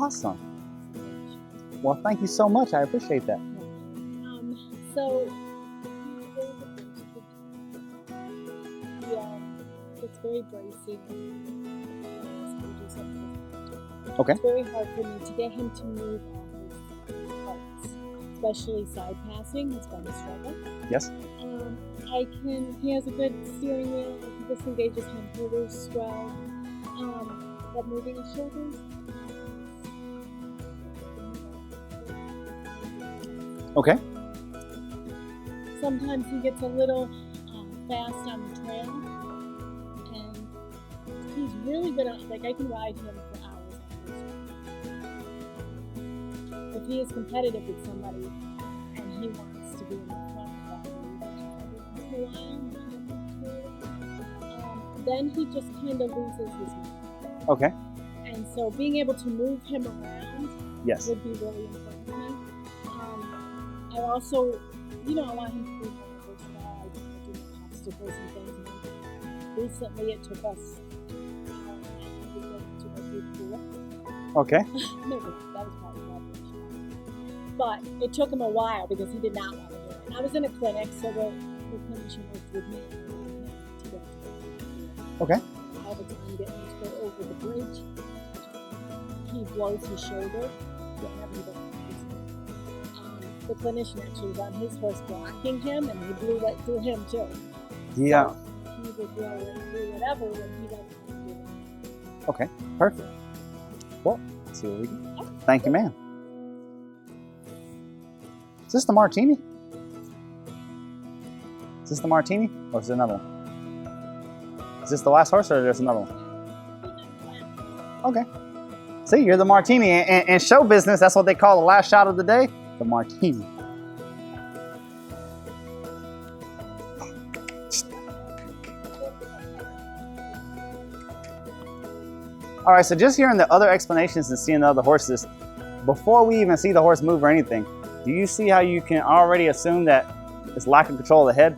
Awesome. Well, thank you so much. I appreciate that. So it's very bracing. Okay. It's very hard for me to get him to move on his parts, especially side passing. It's been a struggle. Yes. He has a good steering wheel. He disengages hindquarters well. But moving his shoulders. Okay. Sometimes he gets a little fast on the trail, and he's really good at, like, I can ride him for hours on horseback. If he is competitive with somebody and he wants to be in the front of that, every once in a while, then he just kind of loses his mind. Okay. And so being able to move him around Yes. would be really important to me. I also, I want him to be more versatile. I do obstacles and things. And recently, it took us to go through the pool. Okay. Maybe that was probably graduation. But it took him a while because he did not want to do it. And I was in a clinic, so the clinician worked with me to go through the pool. Okay. All the time getting him to go over the bridge. He blows his shoulder. The clinician actually was on his horse blocking him, and he blew right through him too. Yeah. So he would blow right through whatever when he doesn't want to do it. Okay. Perfect. Well, let's see what we do. Thank you, ma'am. Is this the martini? Is this the martini, or is there another one? Is this the last horse, or there's another one? Okay. See, you're the martini. In show business, that's what they call the last shot of the day, the martini. All right, so just hearing the other explanations and seeing the other horses, before we even see the horse move or anything, do you see how you can already assume that it's lack of control of the head?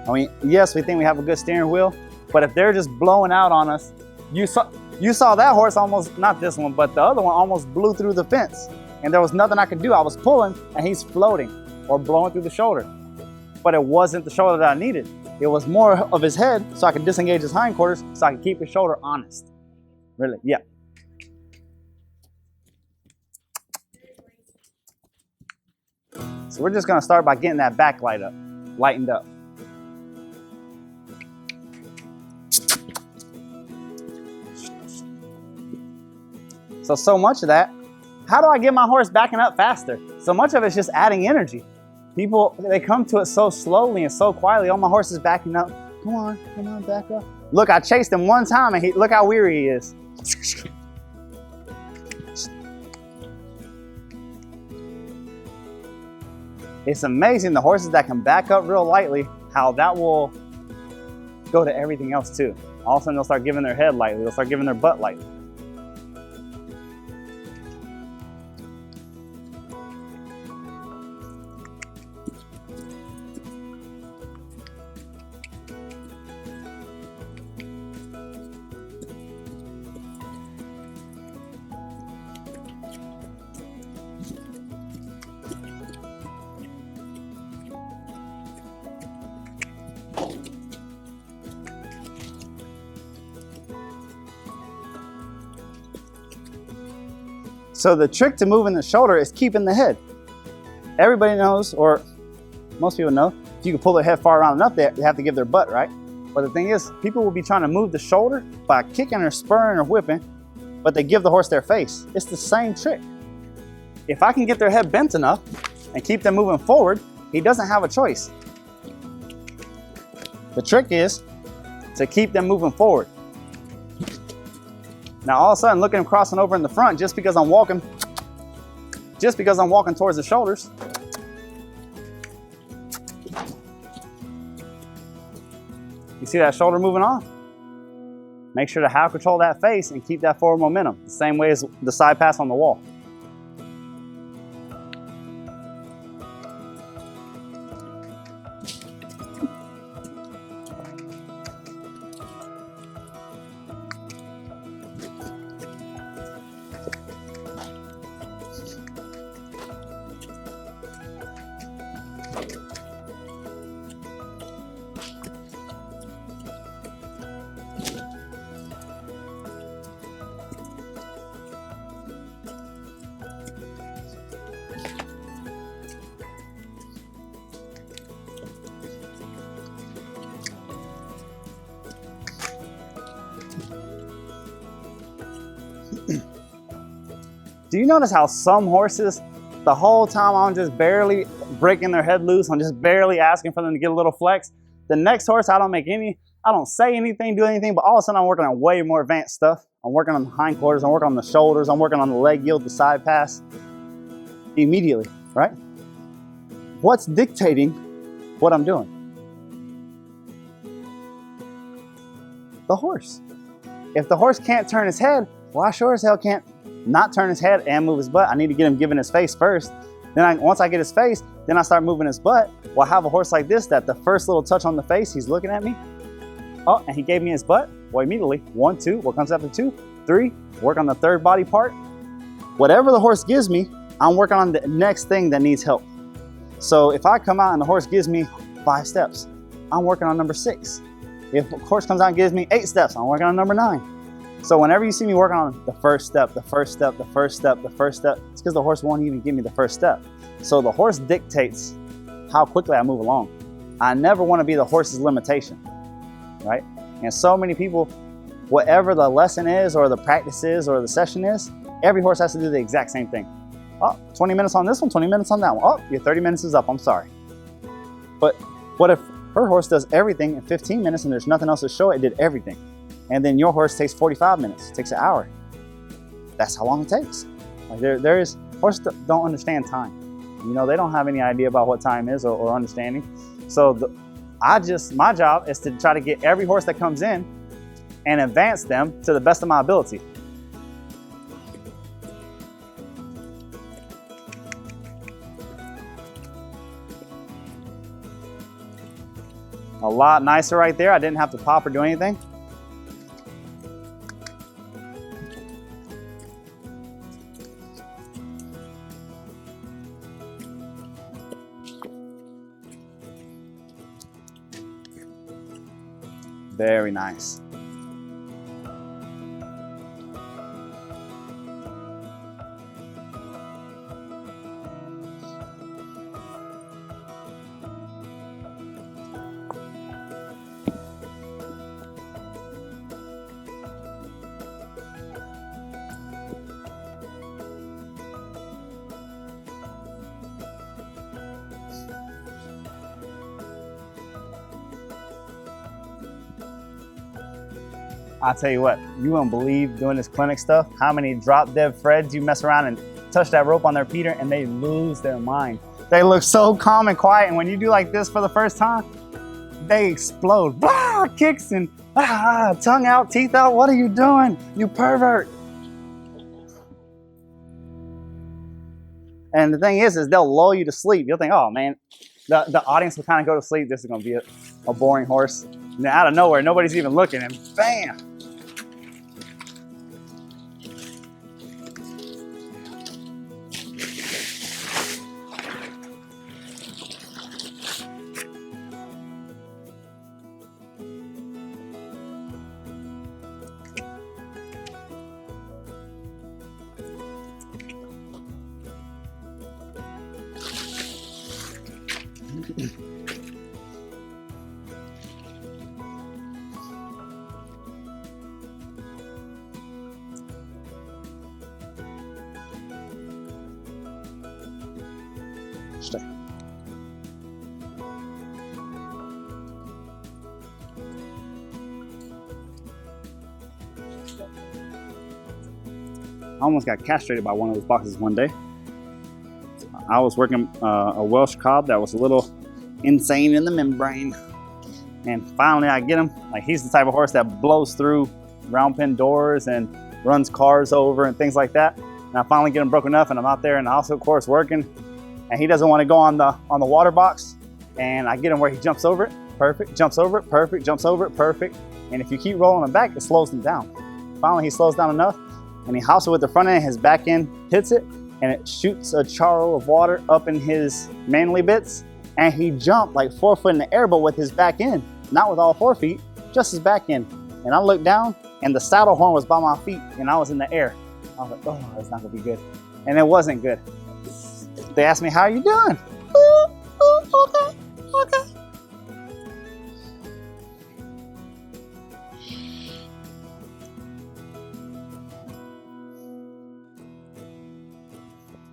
I mean, yes, we think we have a good steering wheel, but if they're just blowing out on us, you saw that horse almost, not this one, but the other one almost blew through the fence, and there was nothing I could do. I was pulling, and he's floating or blowing through the shoulder. But it wasn't the shoulder that I needed. It was more of his head, so I could disengage his hindquarters, so I could keep his shoulder honest. Really, yeah. So we're just gonna start by getting that back lightened up. So much of that, how do I get my horse backing up faster? So much of it's just adding energy. People, they come to it so slowly and so quietly. Oh, my horse is backing up. Come on, back up. Look, I chased him one time and look how weary he is. It's amazing the horses that can back up real lightly, how that will go to everything else too. All of a sudden they'll start giving their head lightly, they'll start giving their butt lightly. So the trick to moving the shoulder is keeping the head. Everybody knows, or most people know, if you can pull their head far around enough, they have to give their butt, right? But the thing is, people will be trying to move the shoulder by kicking or spurring or whipping, but they give the horse their face. It's the same trick. If I can get their head bent enough and keep them moving forward, he doesn't have a choice. The trick is to keep them moving forward. Now all of a sudden, look at him crossing over in the front just because I'm walking towards the shoulders. You see that shoulder moving on? Make sure to have control of that face and keep that forward momentum, the same way as the side pass on the wall. Do you notice how some horses, the whole time I'm just barely breaking their head loose, I'm just barely asking for them to get a little flex. The next horse, I don't say anything, do anything, but all of a sudden I'm working on way more advanced stuff. I'm working on the hindquarters, I'm working on the shoulders, I'm working on the leg yield, the side pass, immediately, right? What's dictating what I'm doing? The horse. If the horse can't turn his head, well, I sure as hell can't not turn his head and move his butt. I need to get him giving his face first. Then once I get his face, then I start moving his butt. Well, I have a horse like this that the first little touch on the face, he's looking at me. Oh, and he gave me his butt. Well, immediately, 1, 2, what comes after 2, 3, work on the third body part. Whatever the horse gives me, I'm working on the next thing that needs help. So if I come out and the horse gives me 5 steps, I'm working on number 6. If the horse comes out and gives me 8 steps, I'm working on number 9. So whenever you see me working on the first step, the first step, the first step, the first step, it's because the horse won't even give me the first step. So the horse dictates how quickly I move along. I never want to be the horse's limitation, right? And so many people, whatever the lesson is or the practice is or the session is, every horse has to do the exact same thing. Oh, 20 minutes on this one, 20 minutes on that one. Oh, your 30 minutes is up, I'm sorry. But what if her horse does everything in 15 minutes and there's nothing else to show it did everything? And then your horse takes 45 minutes, it takes an hour. That's how long it takes. Like horses don't understand time. You know, they don't have any idea about what time is or understanding. So my job is to try to get every horse that comes in and advance them to the best of my ability. A lot nicer right there. I didn't have to pop or do anything. Very nice. I'll tell you what, you won't believe doing this clinic stuff, how many drop dead Freds you mess around and touch that rope on their Peter and they lose their mind. They look so calm and quiet, and when you do like this for the first time, they explode. Blah, kicks and tongue out, teeth out. What are you doing, you pervert? And the thing is they'll lull you to sleep. You'll think, oh man, the audience will kind of go to sleep. This is gonna be a boring horse. And then out of nowhere, nobody's even looking, and bam! Stay. I almost got castrated by one of those boxes one day. I was working a Welsh cob that was a little insane in the membrane. And finally I get him. Like, he's the type of horse that blows through round pen doors and runs cars over and things like that. And I finally get him broken up, and I'm out there in the obstacle course working, and he doesn't want to go on the water box. And I get him where he jumps over it, perfect, jumps over it, perfect, jumps over it, perfect. And if you keep rolling him back, it slows him down. Finally, he slows down enough, and he hops it with the front end, his back end hits it, and it shoots a charro of water up in his manly bits. And he jumped like 4 foot in the air, but with his back end, not with all 4 feet, just his back end. And I looked down, and the saddle horn was by my feet, and I was in the air. I was like, oh, that's not gonna be good. And it wasn't good. They asked me, how are you doing? Okay.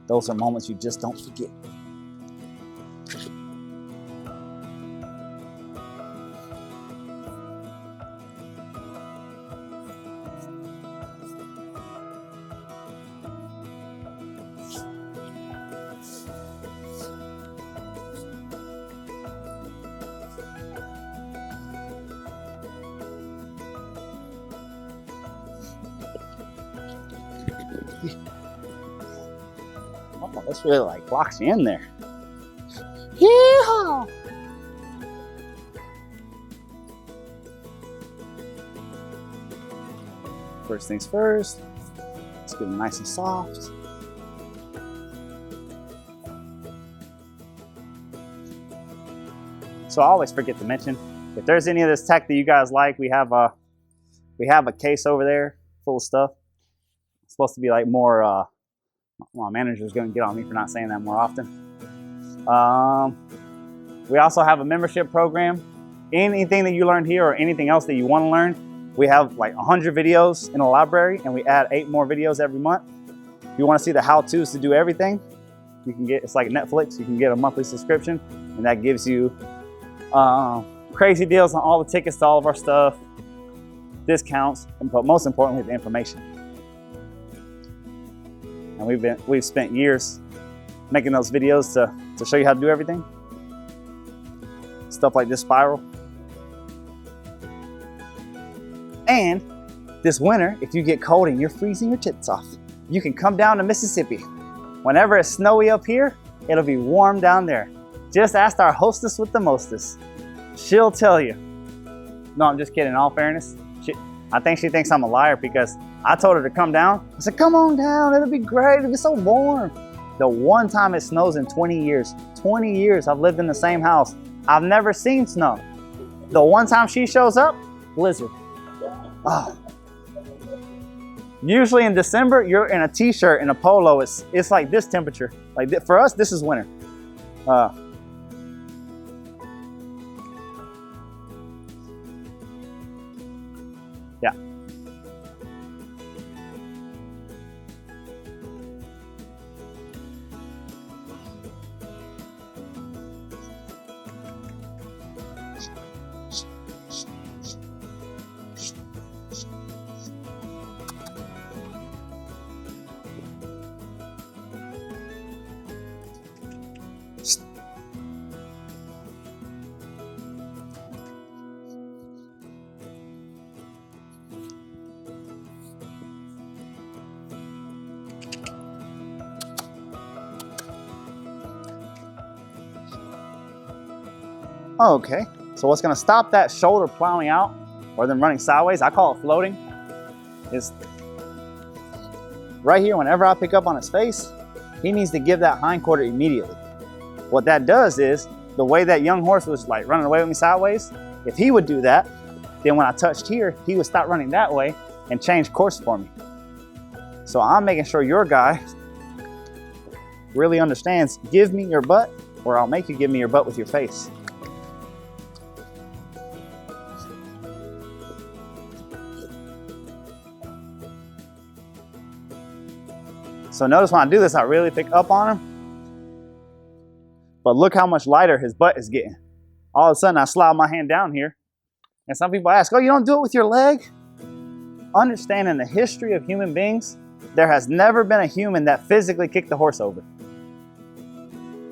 Those are moments you just don't forget. Oh, this really like locks you in there. Yeehaw! First things first, let's get them nice and soft. So I always forget to mention, if there's any of this tech that you guys like, we have a case over there full of stuff. It's supposed to be like more, my manager's gonna get on me for not saying that more often. We also have a membership program. Anything that you learned here or anything else that you wanna learn, we have like 100 videos in a library and we add 8 more videos every month. If you wanna see the how-tos to do everything, you can get, it's like Netflix, you can get a monthly subscription and that gives you crazy deals on all the tickets to all of our stuff, discounts, but most importantly, the information. And we've spent years making those videos to show you how to do everything. Stuff like this spiral. And this winter, if you get cold and you're freezing your tits off, you can come down to Mississippi. Whenever it's snowy up here, it'll be warm down there. Just ask our hostess with the mostest. She'll tell you. No, I'm just kidding, in all fairness. I think she thinks I'm a liar because I told her to come down. I said, come on down, it'll be great, it'll be so warm. The one time it snows in 20 years, 20 years I've lived in the same house, I've never seen snow. The one time she shows up, blizzard. Oh. Usually in December, you're in a t-shirt and a polo, it's like this temperature. Like for us, this is winter. Yeah. Okay, so what's gonna stop that shoulder plowing out or them running sideways, I call it floating, is right here. Whenever I pick up on his face, he needs to give that hindquarter immediately. What that does is, the way that young horse was like running away with me sideways, if he would do that, then when I touched here, he would stop running that way and change course for me. So I'm making sure your guy really understands, give me your butt or I'll make you give me your butt with your face. So notice when I do this, I really pick up on him. But look how much lighter his butt is getting. All of a sudden, I slide my hand down here. And some people ask, oh, you don't do it with your leg? Understanding the history of human beings, there has never been a human that physically kicked the horse over.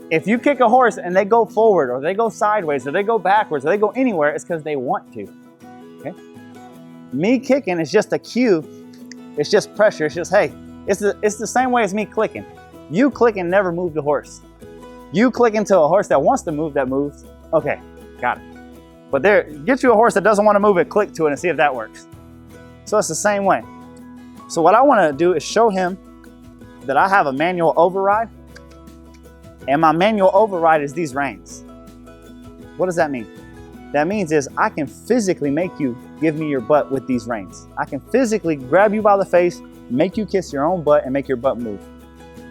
If you kick a horse and they go forward, or they go sideways, or they go backwards, or they go anywhere, it's because they want to. Okay? Me kicking is just a cue. It's just pressure. It's just, hey, it's the same way as me clicking. You click and never move the horse. You click into a horse that wants to move, that moves. Okay, got it. But there, get you a horse that doesn't want to move it, click to it and see if that works. So it's the same way. So what I want to do is show him that I have a manual override. And my manual override is these reins. What does that mean? That means is I can physically make you give me your butt with these reins. I can physically grab you by the face, make you kiss your own butt and make your butt move.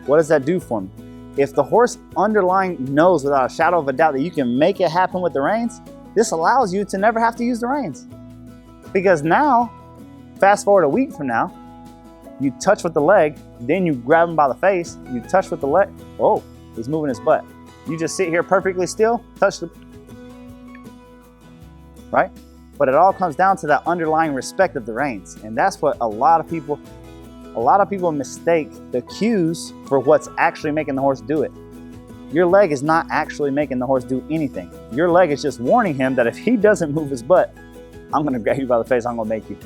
What does that do for me? If the horse underlying knows without a shadow of a doubt that you can make it happen with the reins, this allows you to never have to use the reins. Because now, fast forward a week from now, You touch with the leg, then you grab him by the face, you touch with the leg. Oh, he's moving his butt. You just sit here perfectly still, touch the, right? But it all comes down to that underlying respect of the reins. And that's what a lot of people mistake the cues for what's actually making the horse do it. Your leg is not actually making the horse do anything. Your leg is just warning him that if he doesn't move his butt, I'm gonna grab you by the face, I'm gonna make you.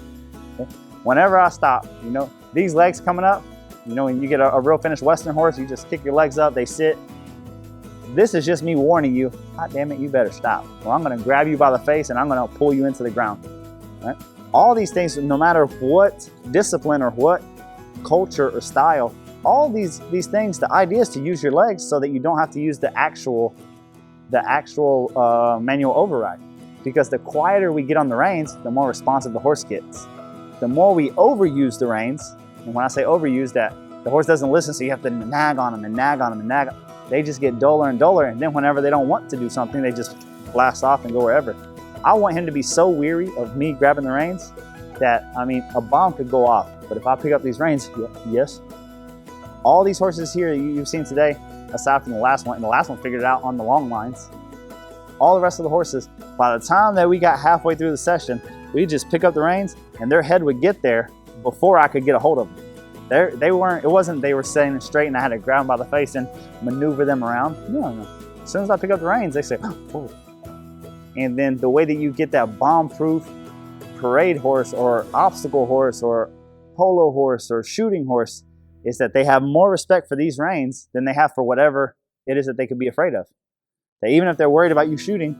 Okay? Whenever I stop, you know, these legs coming up, you know, when you get a real finished Western horse, you just kick your legs up, they sit. This is just me warning you, God damn it, you better stop. Or I'm gonna grab you by the face and I'm gonna pull you into the ground. Right? All these things, no matter what discipline or what culture or style, all these things, the idea is to use your legs so that you don't have to use the actual manual override. Because the quieter we get on the reins, the more responsive the horse gets. The more we overuse the reins, and when I say overuse, that the horse doesn't listen, so you have to nag on them and nag on them and nag. They just get duller and duller, and then whenever they don't want to do something, they just blast off and go wherever. I want him to be so weary of me grabbing the reins that, I mean, a bomb could go off, but if I pick up these reins, yes. All these horses here you've seen today, aside from the last one, and the last one figured it out on the long lines, all the rest of the horses, by the time that we got halfway through the session, we just pick up the reins and their head would get there before I could get a hold of them. It wasn't they were standing straight and I had to grab them by the face and maneuver them around. No. As soon as I pick up the reins, they say, oh. And then the way that you get that bomb-proof parade horse or obstacle horse or polo horse or shooting horse is that they have more respect for these reins than they have for whatever it is that they could be afraid of. That even if they're worried about you shooting,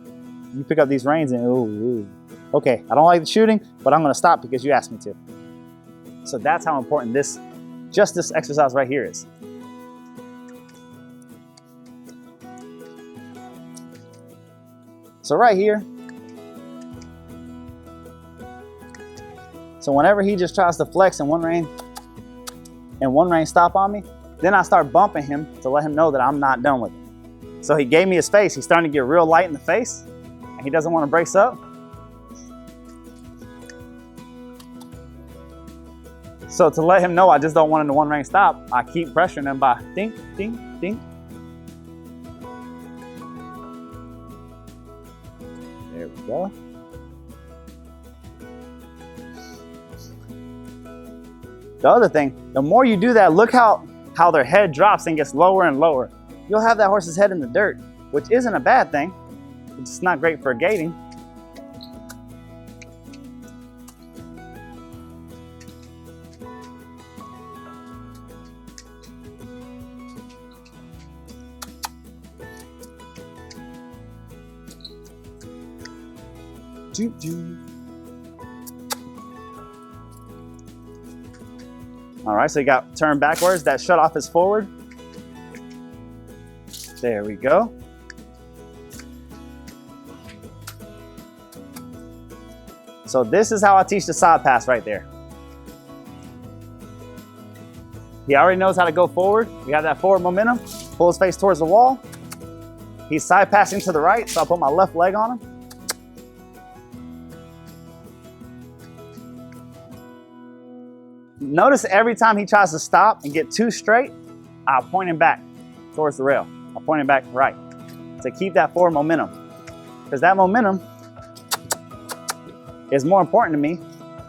you pick up these reins and, ooh. Okay, I don't like the shooting, but I'm gonna stop because you asked me to. So that's how important this exercise right here is. So right here, so whenever he just tries to flex in one rein stop on me, then I start bumping him to let him know that I'm not done with it. So he gave me his face. He's starting to get real light in the face and he doesn't want to brace up. So to let him know I just don't want him to one rein stop, I keep pressuring him by ding, ding, ding. There we go. The other thing, the more you do that, look how their head drops and gets lower and lower. You'll have that horse's head in the dirt, which isn't a bad thing. It's not great for gating. All right, so you got turned backwards. That shut off is forward. There we go. So this is how I teach the side pass right there. He already knows how to go forward. We have that forward momentum. Pull his face towards the wall. He's side passing to the right, so I'll put my left leg on him. Notice every time he tries to stop and get too straight, I'll point him back towards the rail. I'll point him back right to keep that forward momentum. Because that momentum is more important to me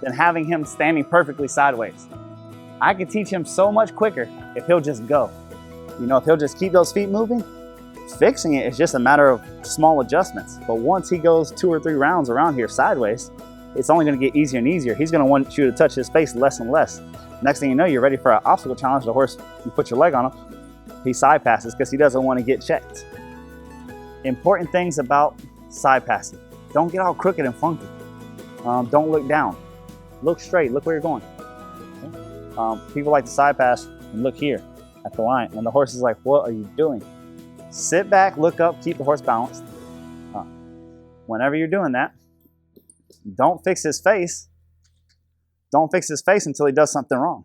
than having him standing perfectly sideways. I can teach him so much quicker if he'll just go. You know, if he'll just keep those feet moving, fixing it is just a matter of small adjustments. But once he goes 2 or 3 rounds around here sideways, it's only going to get easier and easier. He's going to want you to touch his face less and less. Next thing you know, you're ready for an obstacle challenge. The horse, you put your leg on him, he side passes because he doesn't want to get checked. Important things about side passing. Don't get all crooked and funky. Don't look down. Look straight. Look where you're going. Okay? People like to side pass and look here at the line. And the horse is like, what are you doing? Sit back, look up, keep the horse balanced. Whenever you're doing that, don't fix his face. Don't fix his face until he does something wrong.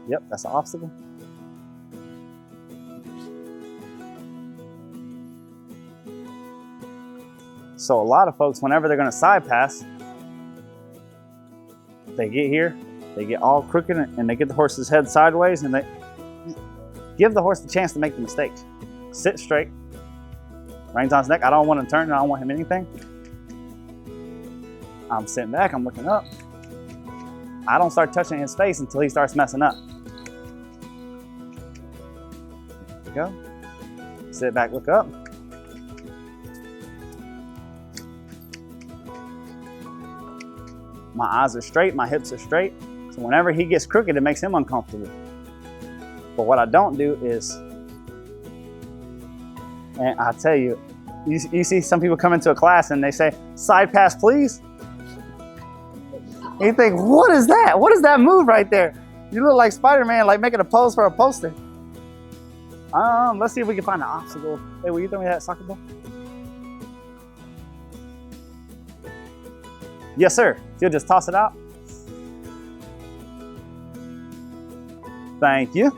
Yep, that's an obstacle. So a lot of folks, whenever they're gonna side pass, they get here, they get all crooked, and they get the horse's head sideways, and they give the horse the chance to make the mistake. Sit straight, reins on his neck. I don't want to turn, I don't want him anything. I'm sitting back, I'm looking up. I don't start touching his face until he starts messing up. There you go. Sit back, look up. My eyes are straight, my hips are straight. So whenever he gets crooked, it makes him uncomfortable. But what I don't do is, and I tell you, you see some people come into a class and they say, side pass, please. And you think, what is that? What is that move right there? You look like Spider-Man, like making a pose for a poster. Let's see if we can find an obstacle. Hey, will you throw me that soccer ball? Yes, sir. You'll just toss it out. Thank you.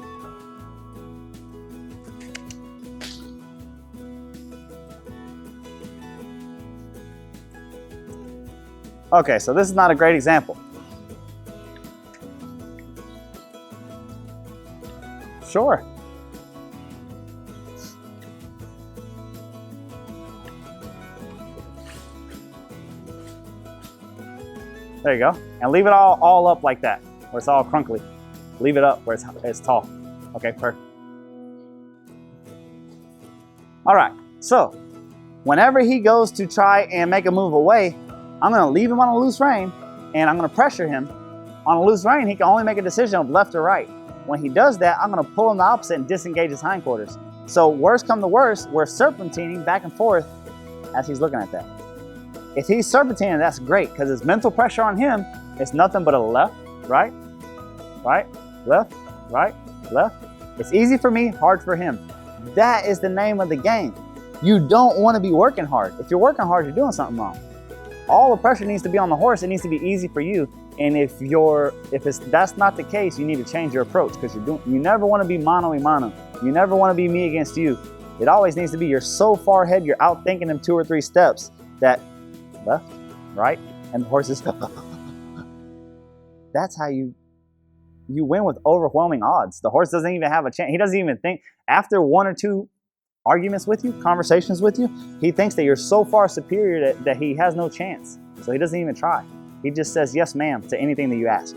Okay, so this is not a great example. Sure. There you go. And leave it all up like that, where it's all crunkly. Leave it up where it's tall. Okay, perfect. All right, so whenever he goes to try and make a move away, I'm gonna leave him on a loose rein and I'm gonna pressure him. On a loose rein, he can only make a decision of left or right. When he does that, I'm gonna pull him the opposite and disengage his hindquarters. So worst come to worst, we're serpentining back and forth as he's looking at that. If he's serpentining, that's great, because his mental pressure on him is nothing but a left, right, right, left, right, left. It's easy for me, hard for him. That is the name of the game. You don't want to be working hard. If you're working hard, you're doing something wrong. All the pressure needs to be on the horse. It needs to be easy for you. And if that's not the case, you need to change your approach, because you never want to be mano a mano. You never want to be me against you. It always needs to be you're so far ahead, you're outthinking them 2 or 3 steps that left, right, and the horse is that's how you win with overwhelming odds. The horse doesn't even have a chance. He doesn't even think. After 1 or 2 arguments with you, conversations with you, he thinks that you're so far superior that he has no chance. So he doesn't even try. He just says yes ma'am to anything that you ask.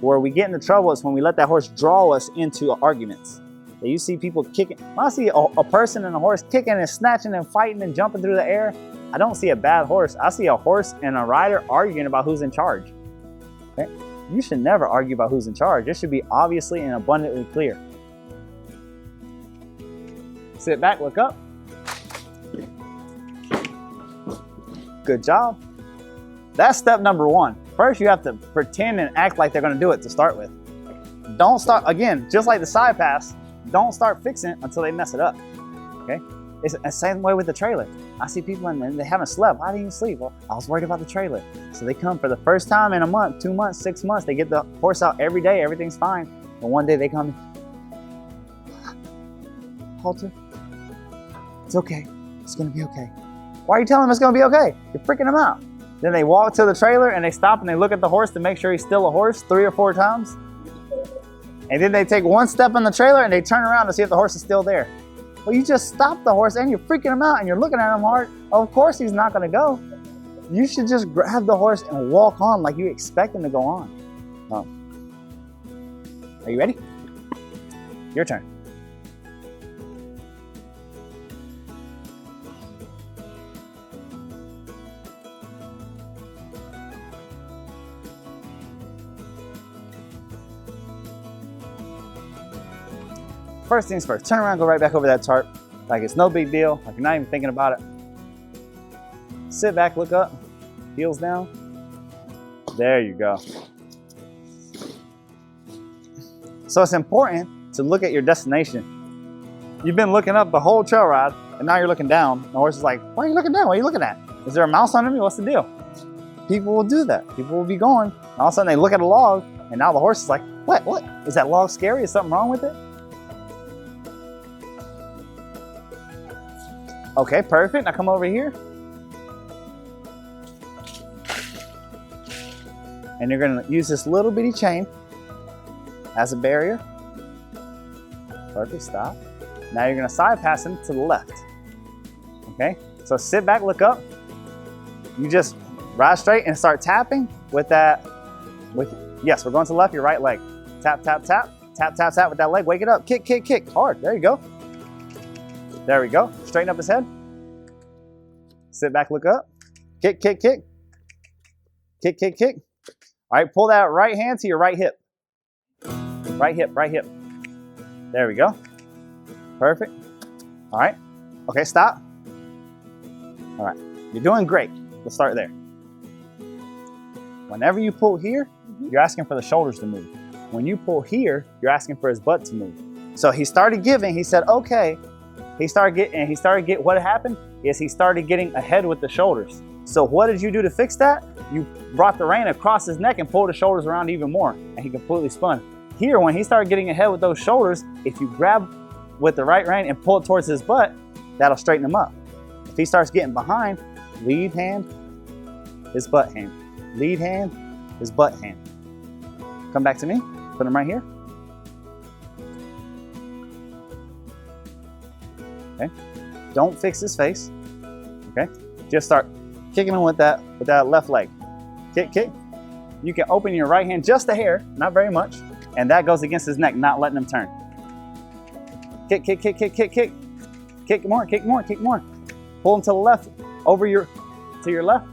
Where we get into trouble is when we let that horse draw us into arguments. So you see people kicking. When I see a person and a horse kicking and snatching and fighting and jumping through the air, I don't see a bad horse. I see a horse and a rider arguing about who's in charge. Okay? You should never argue about who's in charge. It should be obviously and abundantly clear. Sit back, look up. Good job. That's step number 1. First, you have to pretend and act like they're going to do it to start with. Don't start, again, just like the side pass, don't start fixing it until they mess it up. Okay? It's the same way with the trailer. I see people and they haven't slept. Why didn't you sleep? Well, I was worried about the trailer. So they come for the first time in a month, 2 months, 6 months. They get the horse out every day. Everything's fine. And one day they come in. Halter. It's okay. It's going to be okay. Why are you telling them it's going to be okay? You're freaking them out. Then they walk to the trailer and they stop and they look at the horse to make sure he's still a horse 3 or 4 times. And then they take 1 step in the trailer and they turn around to see if the horse is still there. Well, you just stopped the horse and you're freaking him out and you're looking at him hard. Of course he's not going to go. You should just grab the horse and walk on like you expect him to go on. Are you ready? Your turn. First things first, turn around, go right back over that tarp like it's no big deal, like you're not even thinking about it. Sit back, look up, heels down. There you go. So it's important to look at your destination. You've been looking up the whole trail ride, and now you're looking down. The horse is like, why are you looking down? What are you looking at? Is there a mouse under me? What's the deal? People will do that. People will be going, and all of a sudden they look at a log, and now the horse is like, what? Is that log scary? Is something wrong with it? Okay, perfect. Now come over here. and you're gonna use this little bitty chain as a barrier. Perfect, stop. Now you're gonna side pass him to the left. Okay, so sit back, look up. You just ride straight and start tapping with that, yes, we're going to the left, your right leg. Tap, tap, tap, tap, tap, tap with that leg, wake it up, kick, kick, kick, hard, there you go. There we go, straighten up his head. Sit back, look up, kick, kick, kick, kick, kick, kick. All right, pull that right hand to your right hip. Right hip, right hip. There we go. Perfect. All right. Okay, stop. All right. You're doing great. Let's start there. Whenever you pull here, you're asking for the shoulders to move. When you pull here, you're asking for his butt to move. So he started giving. He said, okay. He started getting, what happened is he started getting ahead with the shoulders. So what did you do to fix that? You brought the rein across his neck and pulled the shoulders around even more, and he completely spun. Here, when he started getting ahead with those shoulders, if you grab with the right rein and pull it towards his butt, that'll straighten him up. If he starts getting behind, lead hand, his butt hand. Lead hand, his butt hand. Come back to me, put him right here. Okay, don't fix his face, okay? Just start kicking him with that left leg. Kick, kick. You can open your right hand just a hair, not very much, and that goes against his neck, not letting him turn. Kick, kick, kick, kick, kick, kick. Kick more, kick more, kick more. Pull him to the left, to your left.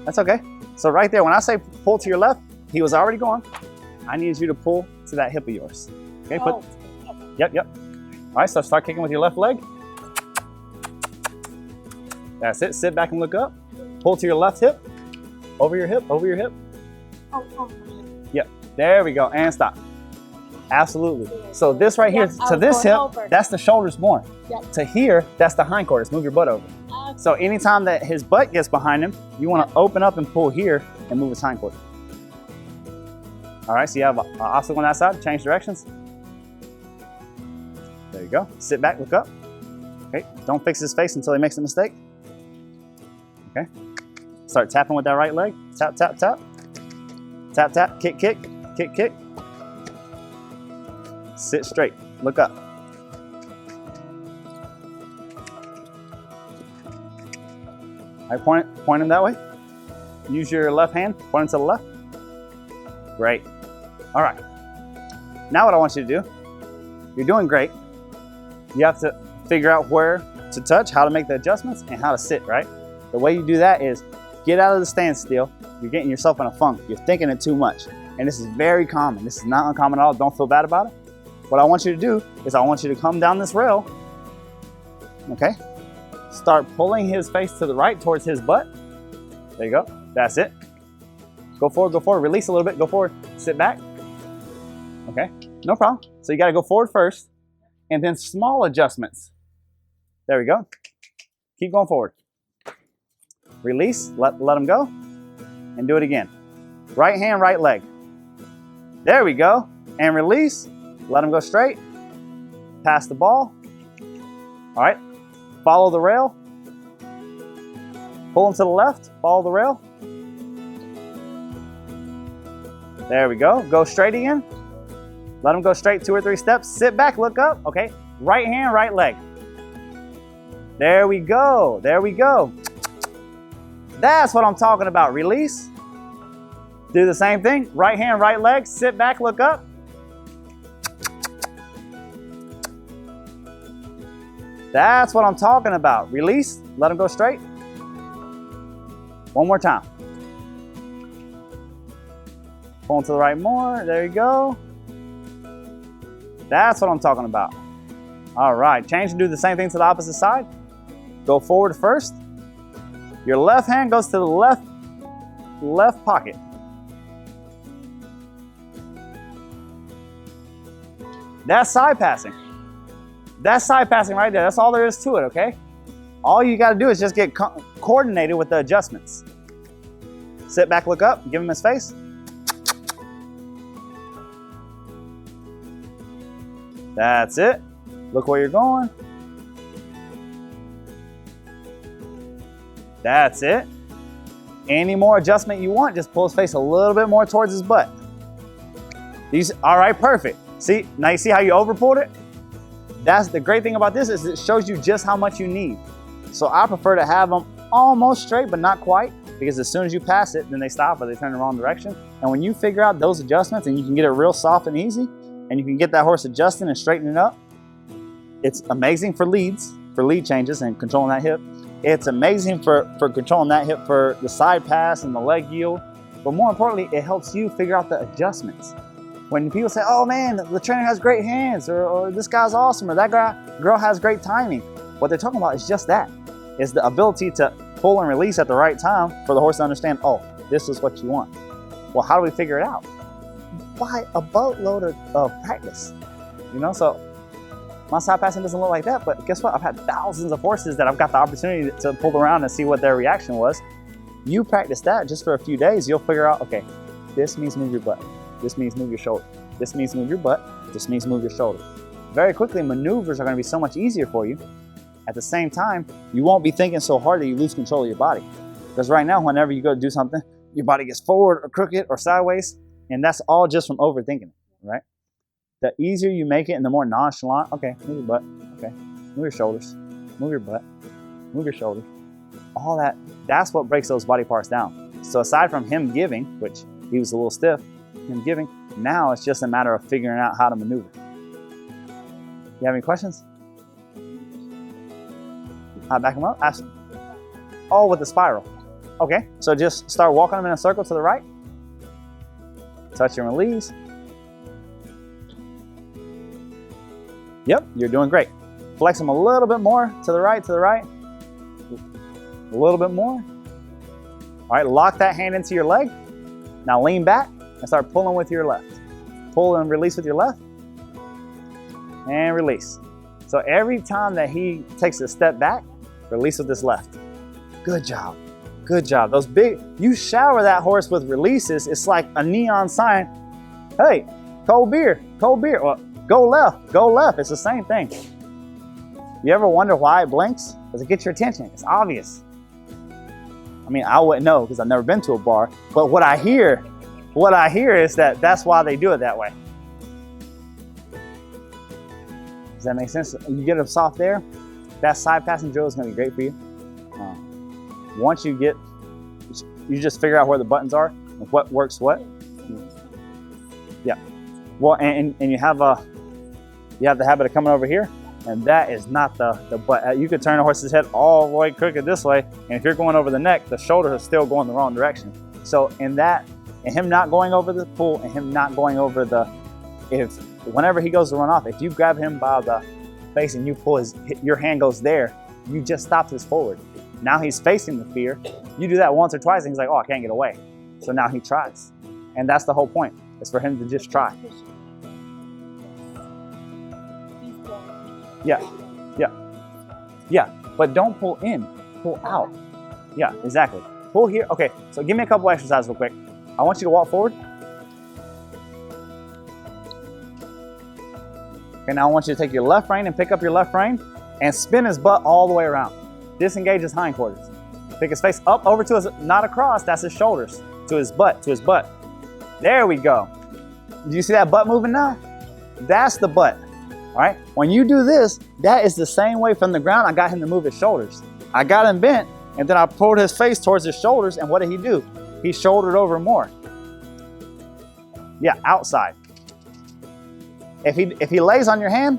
That's okay. So right there, when I say pull to your left, he was already going. I need you to pull to that hip of yours. Okay, yep. All right, so start kicking with your left leg. That's it, sit back and look up. Pull to your left hip, over your hip, over your hip. Yep, there we go, and stop. Absolutely. So this right here, to this hip, that's the shoulders more. Yep. To here, that's the hindquarters. Move your butt over. So anytime that his butt gets behind him, you want to open up and pull here and move his hindquarters. All right, so you have an obstacle on that side, change directions. There you go. Sit back, look up. Okay, don't fix his face until he makes a mistake. Okay, start tapping with that right leg. Tap, tap, tap. Tap, tap, kick, kick, kick, kick. Sit straight, look up. All right, point him that way. Use your left hand, point him to the left. Great. All right. Now what I want you to do, you're doing great. You have to figure out where to touch, how to make the adjustments, and how to sit, right? The way you do that is get out of the standstill. You're getting yourself in a funk. You're thinking it too much. And this is very common. This is not uncommon at all. Don't feel bad about it. What I want you to do is I want you to come down this rail, okay? Start pulling his face to the right towards his butt. There you go. That's it. Go forward, release a little bit, go forward, sit back. Okay, no problem. So you gotta go forward first, and then small adjustments. There we go. Keep going forward. Release, let him go, and do it again. Right hand, right leg. There we go. And release, let him go straight. Pass the ball. All right, follow the rail. Pull him to the left, follow the rail. There we go. Go straight again. Let him go straight 2 or 3 steps. Sit back, look up. Okay. Right hand, right leg. There we go. There we go. That's what I'm talking about. Release. Do the same thing. Right hand, right leg. Sit back, look up. That's what I'm talking about. Release. Let him go straight. One more time. Pull him to the right more. There you go. That's what I'm talking about. All right. Change and do the same thing to the opposite side. Go forward first. Your left hand goes to the left pocket. That's side passing. That's side passing right there. That's all there is to it, okay? All you got to do is just get coordinated with the adjustments. Sit back, look up, give him his face. That's it. Look where you're going. That's it. Any more adjustment you want, just pull his face a little bit more towards his butt. All right, perfect. See, now you see how you over pulled it? That's the great thing about this is it shows you just how much you need. So I prefer to have them almost straight, but not quite, because as soon as you pass it, then they stop or they turn the wrong direction. And when you figure out those adjustments and you can get it real soft and easy, and you can get that horse adjusting and straightening up, it's amazing for leads, for lead changes and controlling that hip. It's amazing for controlling that hip for the side pass and the leg yield. But more importantly, it helps you figure out the adjustments. When people say, oh man, the trainer has great hands, or this guy's awesome, or that girl has great timing, what they're talking about is just that. It's the ability to pull and release at the right time for the horse to understand, oh, this is what you want. Well, how do we figure it out? By a boatload of practice. You know, so my side passing doesn't look like that, but guess what? I've had thousands of horses that I've got the opportunity to pull around and see what their reaction was. You practice that just for a few days, you'll figure out, okay, this means move your butt. This means move your shoulder. This means move your butt. This means move your shoulder. Very quickly, maneuvers are going to be so much easier for you. At the same time, you won't be thinking so hard that you lose control of your body. Because right now, whenever you go to do something, your body gets forward or crooked or sideways, and that's all just from overthinking it, right? The easier you make it and the more nonchalant, okay, move your butt, okay, move your shoulders, move your butt, move your shoulders. All that, that's what breaks those body parts down. So aside from him giving, which he was a little stiff, him giving, now it's just a matter of figuring out how to maneuver. You have any questions? Back him up, ask him. Oh, with the spiral. Okay, so just start walking him in a circle to the right. Touch and release. Yep, you're doing great. Flex him a little bit more to the right, A little bit more. All right, lock that hand into your leg. Now lean back and start pulling with your left. Pull and release with your left. And release. So every time that he takes a step back, release with his left. Good job. Good job. Those big, you shower that horse with releases, it's like a neon sign. Hey, cold beer, cold beer. Well, go left, go left. It's the same thing. You ever wonder why it blinks? Because it gets your attention. It's obvious. I mean, I wouldn't know because I've never been to a bar, but what I hear is that that's why they do it that way. Does that make sense? You get them soft there, that side passing drill is going to be great for you. Once you just figure out where the buttons are and what works what. Yeah. Well, and you have the habit of coming over here, and that is not the butt. You could turn a horse's head all the way crooked this way, and if you're going over the neck, the shoulders are still going the wrong direction. So in him not going over the pull and him not going over whenever he goes to run off, if you grab him by the face and you pull your hand goes there, you just stopped his forward. Now he's facing the fear. You do that once or twice and he's like, oh, I can't get away. So now he tries. And that's the whole point. It's for him to just try. Yeah. But don't pull in, pull out. Yeah, exactly. Pull here. Okay, so give me a couple exercises real quick. I want you to walk forward. Okay, now I want you to take your left rein and pick up your left rein and spin his butt all the way around. Disengage his hindquarters. Pick his face up over to his, not across, that's his shoulders. To his butt. There we go. Do you see that butt moving now? That's the butt, all right? When you do this, that is the same way from the ground I got him to move his shoulders. I got him bent, and then I pulled his face towards his shoulders, and what did he do? He shouldered over more. Yeah, outside. If he lays on your hand,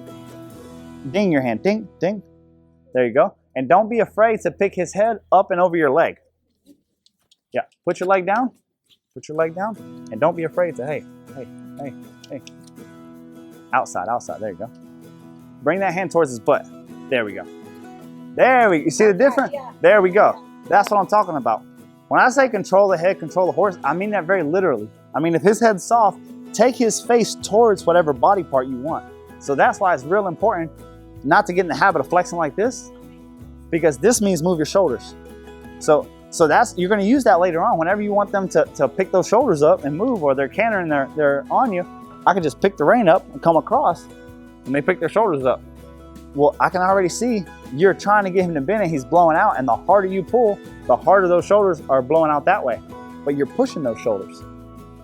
ding your hand, ding, ding. There you go. And don't be afraid to pick his head up and over your leg. Yeah, put your leg down. Put your leg down. And don't be afraid to, hey. Outside, there you go. Bring that hand towards his butt. There we go. You see the difference? Yeah. There we go. That's what I'm talking about. When I say control the head, control the horse, I mean that very literally. I mean, if his head's soft, take his face towards whatever body part you want. So that's why it's real important not to get in the habit of flexing like this, because this means move your shoulders. So you're going to use that later on. Whenever you want them to pick those shoulders up and move, or they're cantering, they're on you, I can just pick the rein up and come across, and they pick their shoulders up. Well, I can already see you're trying to get him to bend and he's blowing out, and the harder you pull, the harder those shoulders are blowing out that way. But you're pushing those shoulders.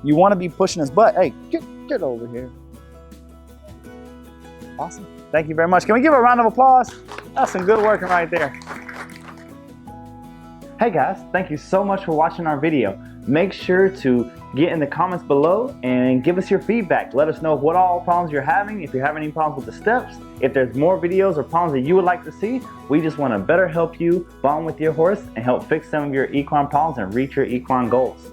You want to be pushing his butt. Hey, get over here. Awesome. Thank you very much. Can we give a round of applause? That's some good working right there. Hey guys, thank you so much for watching our video. Make sure to get in the comments below and give us your feedback. Let us know what all problems you're having, if you're having any problems with the steps, if there's more videos or problems that you would like to see. We just want to better help you bond with your horse and help fix some of your equine problems and reach your equine goals.